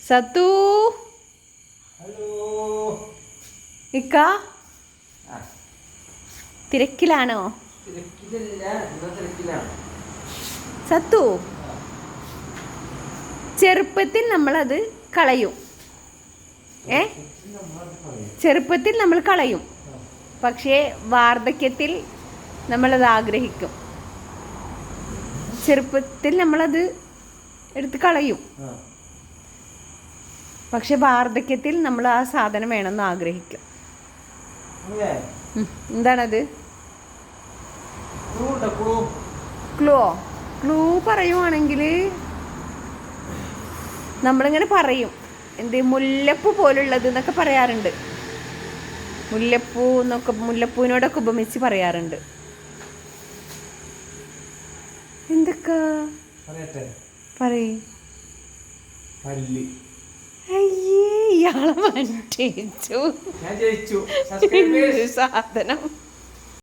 സത്തു ഇക്ക തിരക്കിലാണോ? സത്തു ചെറുപ്പത്തിൽ നമ്മളത് കളയും. ചെറുപ്പത്തിൽ നമ്മൾ കളയും, പക്ഷേ വാർദ്ധക്യത്തിൽ നമ്മളത് ആഗ്രഹിക്കും. ചെറുപ്പത്തിൽ നമ്മളത് എടുത്ത് കളയും, പക്ഷെ വാർദ്ധക്യത്തിൽ നമ്മൾ ആ സാധനം വേണമെന്ന് ആഗ്രഹിക്കും. എന്താണത്? ക്ലൂ പറയുവാണെങ്കിൽ നമ്മളിങ്ങനെ പറയും, എന്ത് മുല്ലപ്പൂ പോലുള്ളത് എന്നൊക്കെ പറയാറുണ്ട്. മുല്ലപ്പൂവിനോടൊക്കെ ഉപമിച്ച് പറയാറുണ്ട്. എന്തൊക്കെ പറയ്. അയ്യേ, ഇയാളെ മറ്റേച്ചു സാധനം.